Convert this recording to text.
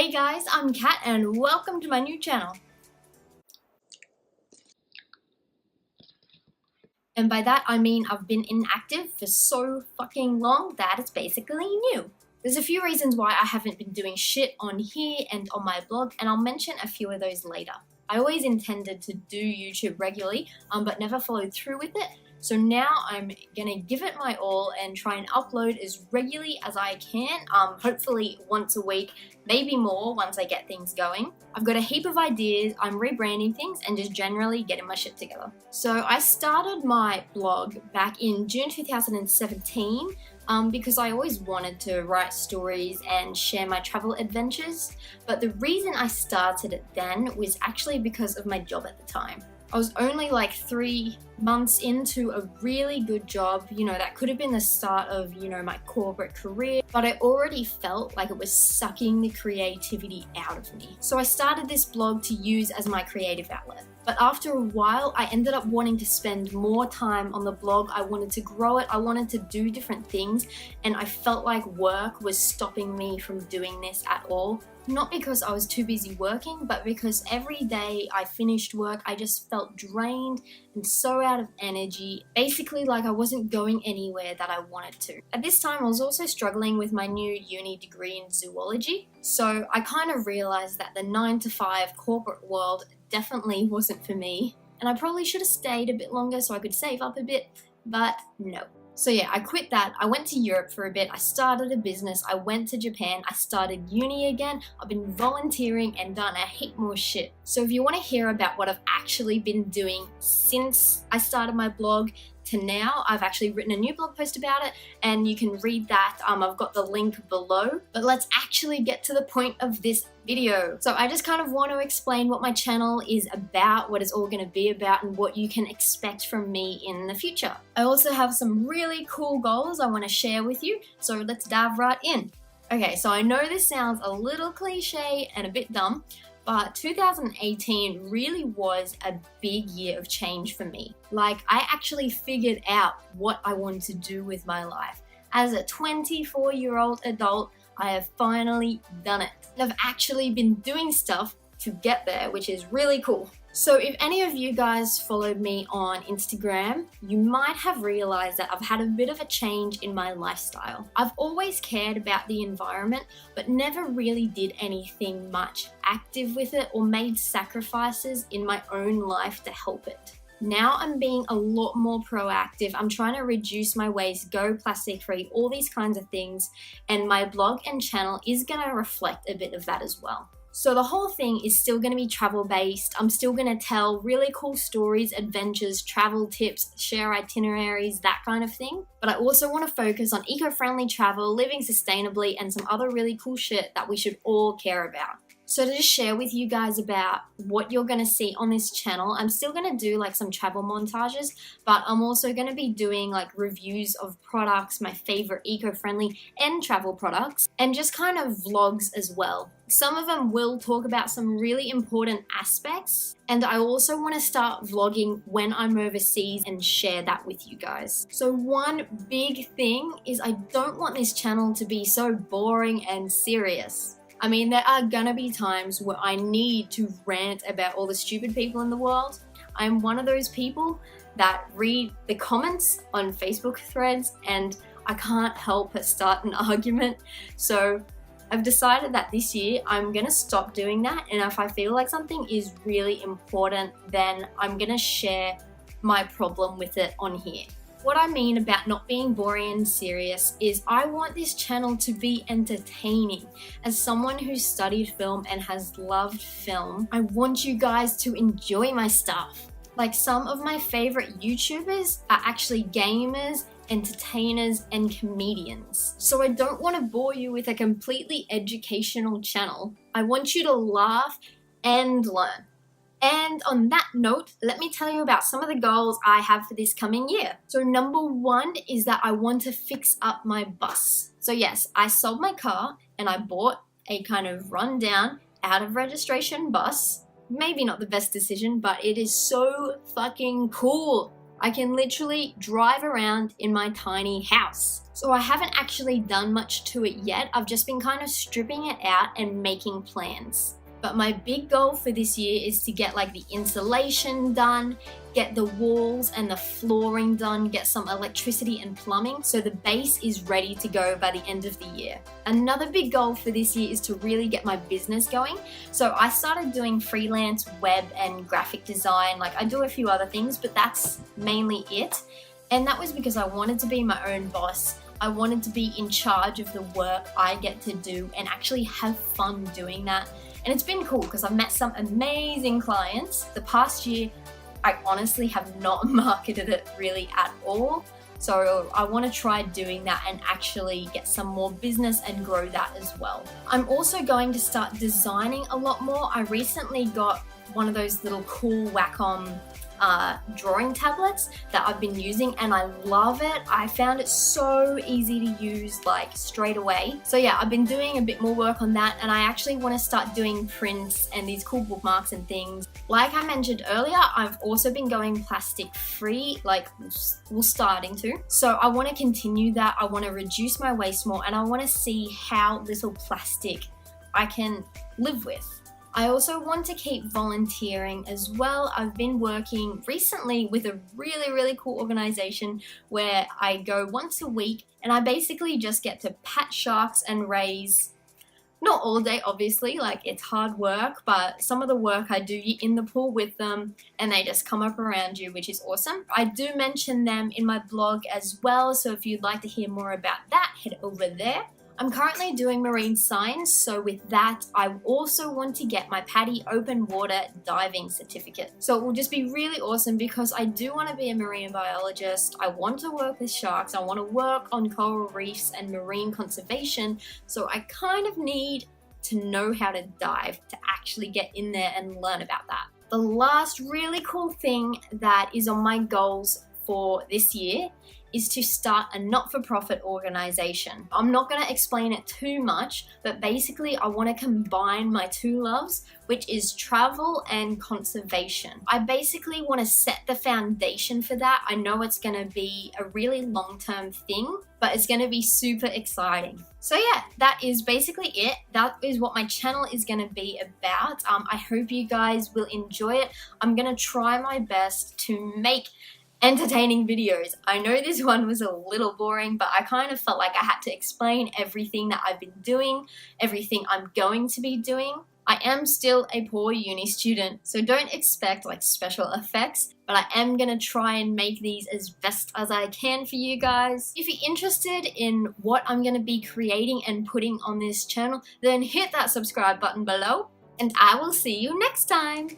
Hey guys, I'm Kat and welcome to my new channel. And by that I mean I've been inactive for so fucking long that it's basically new. There's a few reasons why I haven't been doing shit on here and on my blog, and I'll mention a few of those later. I always intended to do YouTube regularly, but never followed through with it. So now I'm gonna give it my all and try and upload as regularly as I can, hopefully once a week, maybe more once I get things going. I've got a heap of ideas, I'm rebranding things and just generally getting my shit together. So I started my blog back in June 2017 because I always wanted to write stories and share my travel adventures. But the reason I started it then was actually because of my job at the time. I was only like 3 months into a really good job, that could have been the start of, my corporate career, but I already felt like it was sucking the creativity out of me. So I started this blog to use as my creative outlet. But after a while, I ended up wanting to spend more time on the blog. I wanted to grow it, I wanted to do different things, and I felt like work was stopping me from doing this at all. Not because I was too busy working, but because every day I finished work, I just felt drained and so out of energy, basically like I wasn't going anywhere that I wanted to. At this time, I was also struggling with my new uni degree in zoology, so I kind of realized that the 9-to-5 corporate world definitely wasn't for me, and I probably should have stayed a bit longer so I could save up a bit, but no. So yeah, I quit that, I went to Europe for a bit, I started a business, I went to Japan, I started uni again, I've been volunteering and done a heap more shit. So if you want to hear about what I've actually been doing since I started my blog to now, I've actually written a new blog post about it and you can read that. I've got the link below, but let's actually get to the point of this video. So I just kind of want to explain what my channel is about, what it's all going to be about, and what you can expect from me in the future. I also have some really cool goals I want to share with you, so let's dive right in. Okay, so I know this sounds a little cliche and a bit dumb, but 2018 really was a big year of change for me. Like, I actually figured out what I wanted to do with my life. As a 24-year-old adult, I have finally done it. I've actually been doing stuff to get there, which is really cool. So if any of you guys followed me on Instagram, you might have realized that I've had a bit of a change in my lifestyle. I've always cared about the environment, but never really did anything much active with it or made sacrifices in my own life to help it. Now I'm being a lot more proactive. I'm trying to reduce my waste, go plastic free, all these kinds of things, and my blog and channel is going to reflect a bit of that as well. So the whole thing is still going to be travel based. I'm still going to tell really cool stories, adventures, travel tips, share itineraries, that kind of thing. But I also want to focus on eco-friendly travel, living sustainably, and some other really cool shit that we should all care about. So to just share with you guys about what you're going to see on this channel, I'm still going to do like some travel montages, but I'm also going to be doing like reviews of products, my favorite eco-friendly and travel products, and just kind of vlogs as well. Some of them will talk about some really important aspects, and I also want to start vlogging when I'm overseas and share that with you guys. So one big thing is I don't want this channel to be so boring and serious. I mean, there are gonna be times where I need to rant about all the stupid people in the world. I'm one of those people that read the comments on Facebook threads and I can't help but start an argument. So I've decided that this year I'm gonna stop doing that, and if I feel like something is really important, then I'm gonna share my problem with it on here. What I mean about not being boring and serious is I want this channel to be entertaining. As someone who studied film and has loved film, I want you guys to enjoy my stuff. Like, some of my favorite YouTubers are actually gamers, entertainers, and comedians. So I don't want to bore you with a completely educational channel. I want you to laugh and learn. And on that note, let me tell you about some of the goals I have for this coming year. So number one is that I want to fix up my bus. So yes, I sold my car and I bought a kind of rundown, out of registration bus. Maybe not the best decision, but it is so fucking cool. I can literally drive around in my tiny house. So I haven't actually done much to it yet. I've just been kind of stripping it out and making plans. But my big goal for this year is to get like the insulation done, get the walls and the flooring done, get some electricity and plumbing so the base is ready to go by the end of the year. Another big goal for this year is to really get my business going. So I started doing freelance web and graphic design. Like I do a few other things, but that's mainly it. And that was because I wanted to be my own boss. I wanted to be in charge of the work I get to do and actually have fun doing that. And it's been cool because I've met some amazing clients. The past year, I honestly have not marketed it really at all. So I want to try doing that and actually get some more business and grow that as well. I'm also going to start designing a lot more. I recently got one of those little cool Wacom drawing tablets that I've been using and I love it. I found it so easy to use like straight away. So yeah, I've been doing a bit more work on that and I actually want to start doing prints and these cool bookmarks and things. Like I mentioned earlier, I've also been going plastic free, like we're starting to. So I want to continue that. I want to reduce my waste more and I want to see how little plastic I can live with. I also want to keep volunteering as well. I've been working recently with a really cool organization where I go once a week and I basically just get to pat sharks and raise, not all day obviously, like it's hard work, but some of the work I do in the pool with them and they just come up around you, which is awesome. I do mention them in my blog as well, so if you'd like to hear more about that, head over there. I'm currently doing marine science, so with that, I also want to get my PADI open water diving certificate. So it will just be really awesome because I do want to be a marine biologist. I want to work with sharks. I want to work on coral reefs and marine conservation. So I kind of need to know how to dive to actually get in there and learn about that. The last really cool thing that is on my goals for this year is to start a not-for-profit organization. I'm not going to explain it too much, but basically I want to combine my two loves, which is travel and conservation. I basically want to set the foundation for that. I know it's going to be a really long-term thing, but it's going to be super exciting. So yeah, that is basically it. That is what my channel is going to be about. I hope you guys will enjoy it. I'm going to try my best to make entertaining videos. I know this one was a little boring, but I kind of felt like I had to explain everything that I've been doing, everything I'm going to be doing. I am still a poor uni student, so don't expect like special effects, but I am gonna try and make these as best as I can for you guys. If you're interested in what I'm gonna be creating and putting on this channel, then hit that subscribe button below, and I will see you next time.